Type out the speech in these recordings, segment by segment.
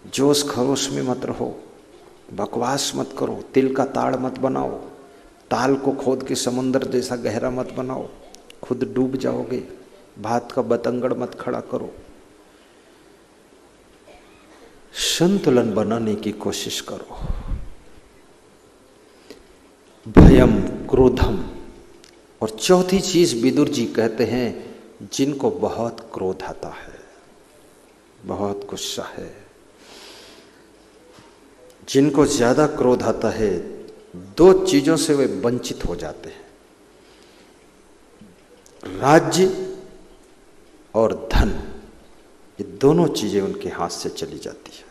जोश खरोश में मत रहो, बकवास मत करो, तिल का ताड़ मत बनाओ, ताल को खोद के समुद्र जैसा गहरा मत बनाओ, खुद डूब जाओगे। भात का बतंगड़ मत खड़ा करो। संतुलन बनाने की कोशिश करो। भयम क्रोधम। और चौथी चीज विदुर जी कहते हैं, जिनको बहुत क्रोध आता है, बहुत गुस्सा है, जिनको ज्यादा क्रोध आता है, दो चीजों से वे वंचित हो जाते हैं, राज्य और धन। ये दोनों चीजें उनके हाथ से चली जाती है।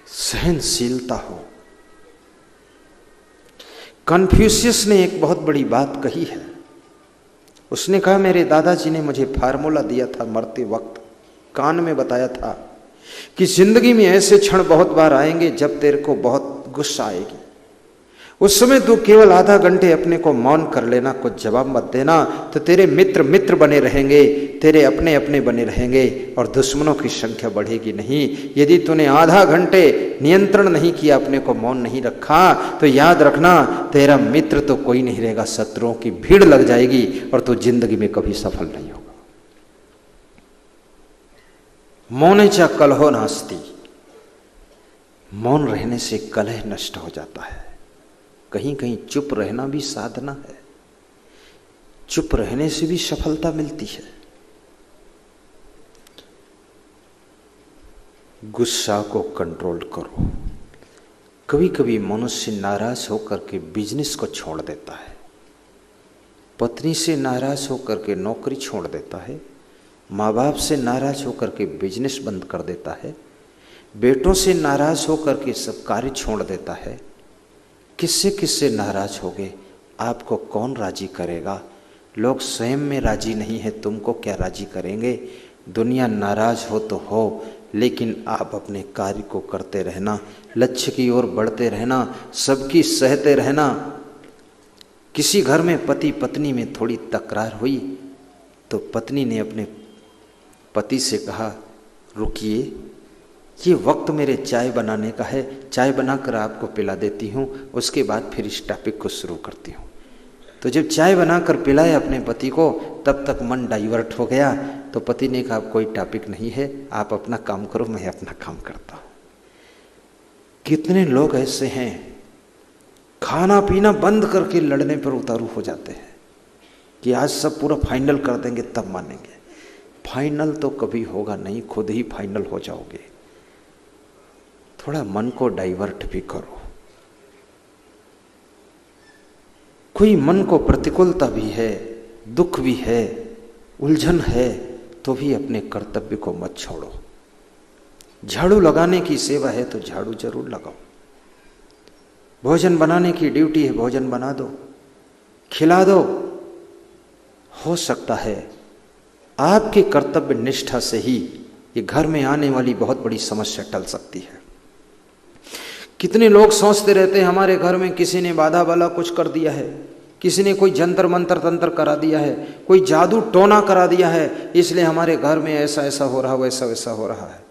सहनशीलता हो। कन्फ्यूशियस ने एक बहुत बड़ी बात कही है। उसने कहा, मेरे दादाजी ने मुझे फार्मूला दिया था मरते वक्त, कान में बताया था कि जिंदगी में ऐसे क्षण बहुत बार आएंगे जब तेरे को बहुत गुस्सा आएगी। उस समय तू केवल आधा घंटे अपने को मौन कर लेना, कुछ जवाब मत देना, तो तेरे मित्र मित्र बने रहेंगे, तेरे अपने अपने बने रहेंगे और दुश्मनों की संख्या बढ़ेगी नहीं। यदि तूने आधा घंटे नियंत्रण नहीं किया, अपने को मौन नहीं रखा, तो याद रखना तेरा मित्र तो कोई नहीं रहेगा, शत्रुओं की भीड़ लग जाएगी और तू जिंदगी में कभी सफल नहीं होगा। मौने चा कलहो नास्ति। मौन रहने से कलह नष्ट हो जाता है। कहीं कहीं चुप रहना भी साधना है। चुप रहने से भी सफलता मिलती है। गुस्सा को कंट्रोल करो। कभी कभी मनुष्य नाराज होकर के बिजनेस को छोड़ देता है, पत्नी से नाराज होकर के नौकरी छोड़ देता है, माँ बाप से नाराज होकर के बिजनेस बंद कर देता है, बेटों से नाराज होकर के सब कार्य छोड़ देता है। किससे किससे नाराज होगे? आपको कौन राजी करेगा? लोग स्वयं में राजी नहीं है, तुमको क्या राजी करेंगे? दुनिया नाराज हो तो हो, लेकिन आप अपने कार्य को करते रहना, लक्ष्य की ओर बढ़ते रहना, सबकी सहते रहना। किसी घर में पति पत्नी में थोड़ी तकरार हुई तो पत्नी ने अपने पति से कहा, रुकिए, ये वक्त मेरे चाय बनाने का है, चाय बनाकर आपको पिला देती हूँ, उसके बाद फिर इस टॉपिक को शुरू करती हूँ। तो जब चाय बनाकर पिलाए अपने पति को, तब तक मन डाइवर्ट हो गया। तो पति ने कहा, कोई टॉपिक नहीं है, आप अपना काम करो, मैं अपना काम करता हूँ। कितने लोग ऐसे हैं, खाना पीना बंद करके लड़ने पर उतारू हो जाते हैं कि आज सब पूरा फाइनल कर देंगे तब मानेंगे। फाइनल तो कभी होगा नहीं, खुद ही फाइनल हो जाओगे। थोड़ा मन को डाइवर्ट भी करो। कोई मन को प्रतिकूलता भी है, दुख भी है, उलझन है, तो भी अपने कर्तव्य को मत छोड़ो। झाड़ू लगाने की सेवा है तो झाड़ू जरूर लगाओ। भोजन बनाने की ड्यूटी है, भोजन बना दो, खिला दो। हो सकता है आपके कर्तव्य निष्ठा से ही ये घर में आने वाली बहुत बड़ी समस्या टल सकती है। कितने लोग सोचते रहते हैं, हमारे घर में किसी ने बाधा वाला कुछ कर दिया है, किसी ने कोई जंतर मंतर तंत्र करा दिया है, कोई जादू टोना करा दिया है, इसलिए हमारे घर में ऐसा ऐसा हो रहा, वैसा वैसा हो रहा है।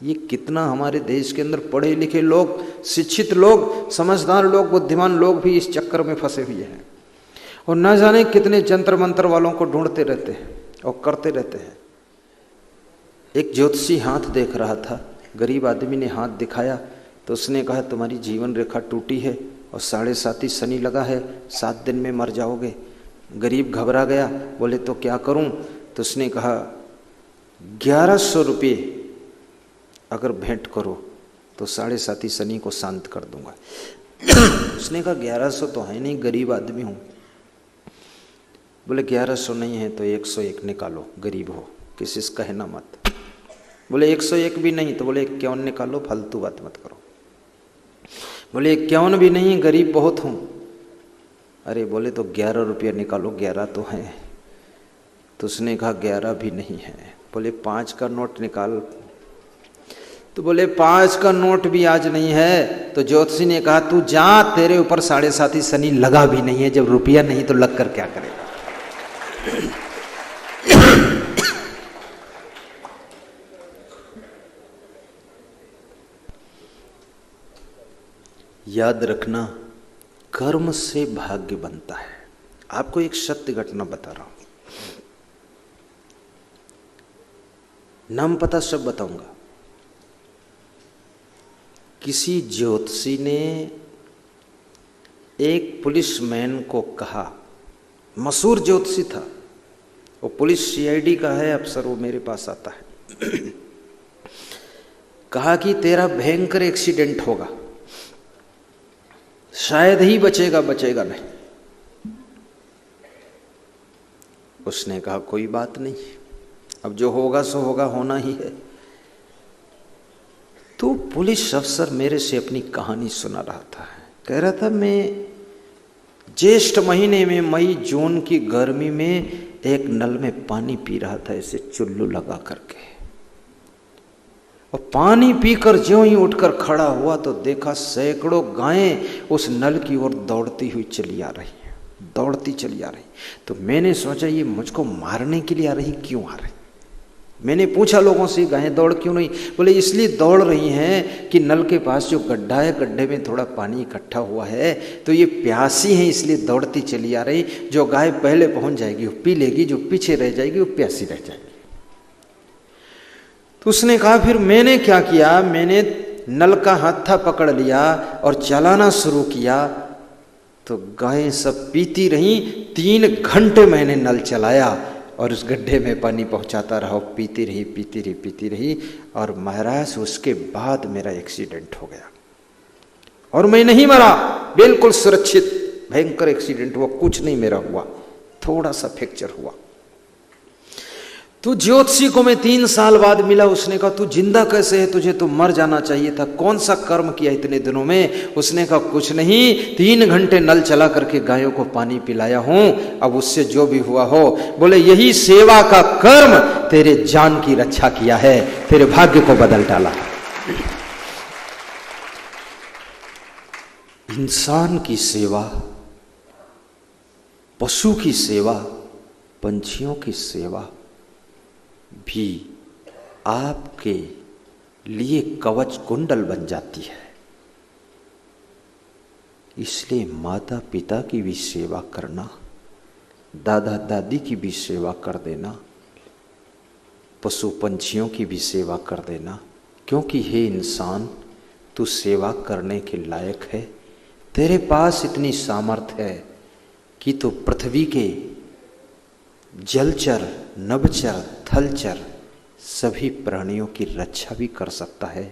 ये कितना हमारे देश के अंदर पढ़े लिखे लोग, शिक्षित लोग, समझदार लोग, बुद्धिमान लोग भी इस चक्कर में फंसे हुए हैं और न जाने कितने जंतर मंतर वालों को ढूंढते रहते हैं और करते रहते हैं। एक ज्योतिषी हाथ देख रहा था, गरीब आदमी ने हाथ दिखाया तो उसने कहा, तुम्हारी जीवन रेखा टूटी है और 7.5 शनि लगा है, 7 दिन में मर जाओगे। गरीब घबरा गया, बोले तो क्या करूं? तो उसने कहा, 1100 रुपये अगर भेंट करो तो 7.5 शनि को शांत कर दूंगा। उसने कहा, 1100 तो है नहीं, गरीब आदमी हूं। बोले 1100 नहीं है तो 101 निकालो, गरीब हो, किसी से कहना मत। बोले 101 भी नहीं, तो बोले 51 निकालो, फालतू बात मत करो। बोले 51 भी नहीं, गरीब बहुत हूं। अरे बोले तो 11 रुपया निकालो, 11 तो है। तो उसने कहा 11 भी नहीं है। बोले 5 का नोट निकाल। तो बोले 5 का नोट भी आज नहीं है। तो ज्योतिषी ने कहा, तू जा, तेरे ऊपर 7.5 शनि लगा भी नहीं है, जब रुपया नहीं तो लग कर क्या करेगा। याद रखना, कर्म से भाग्य बनता है। आपको एक सत्य घटना बता रहा हूं, नाम पता सब बताऊंगा। किसी ज्योतिषी ने एक पुलिसमैन को कहा, मशहूर ज्योतिषी था, वो पुलिस सीआईडी का है अफसर, वो मेरे पास आता है कहा कि तेरा भयंकर एक्सीडेंट होगा, शायद ही बचेगा नहीं। उसने कहा कोई बात नहीं, अब जो होगा सो होगा, होना ही है। तो पुलिस अफसर मेरे से अपनी कहानी सुना रहा था, कह रहा था मैं ज्येष्ठ महीने में मई जून की गर्मी में एक नल में पानी पी रहा था, ऐसे चुल्लू लगा करके, और पानी पीकर ज्यों ही उठकर खड़ा हुआ तो देखा सैकड़ों गायें उस नल की ओर दौड़ती हुई चली आ रही हैं, दौड़ती चली आ रही। तो मैंने सोचा ये मुझको मारने के लिए आ रही, क्यों आ रही? मैंने पूछा लोगों से, गायें दौड़ क्यों नहीं? बोले इसलिए दौड़ रही हैं कि नल के पास जो गड्ढा है, गड्ढे में थोड़ा पानी इकट्ठा हुआ है, तो ये प्यासी हैं इसलिए दौड़ती चली आ रही। जो गाय पहले पहुंच जाएगी वो पी लेगी, जो पीछे रह जाएगी वो प्यासी रह जाएगी। तो उसने कहा फिर मैंने क्या किया, मैंने नल का हाथा पकड़ लिया और चलाना शुरू किया, तो गायें सब पीती रहीं। 3 घंटे मैंने नल चलाया और उस गड्ढे में पानी पहुंचाता रहा, पीती रही। और महाराज उसके बाद मेरा एक्सीडेंट हो गया और मैं नहीं मरा, बिल्कुल सुरक्षित। भयंकर एक्सीडेंट हुआ, कुछ नहीं मेरा हुआ, थोड़ा सा फ्रैक्चर हुआ। तो ज्योतिषी को मैं 3 साल बाद मिला, उसने कहा तू जिंदा कैसे है, तुझे तो मर जाना चाहिए था, कौन सा कर्म किया इतने दिनों में? उसने कहा कुछ नहीं, 3 घंटे नल चला करके गायों को पानी पिलाया हूं, अब उससे जो भी हुआ हो। बोले यही सेवा का कर्म तेरे जान की रक्षा किया है, तेरे भाग्य को बदल डाला। इंसान की सेवा, पशु की सेवा, पंछियों की सेवा भी आपके लिए कवच कुंडल बन जाती है। इसलिए माता पिता की भी सेवा करना, दादा दादी की भी सेवा कर देना, पशु पंछियों की भी सेवा कर देना, क्योंकि हे इंसान तू सेवा करने के लायक है। तेरे पास इतनी सामर्थ्य है कि तू पृथ्वी के जलचर, नभचर, थलचर सभी प्राणियों की रक्षा भी कर सकता है।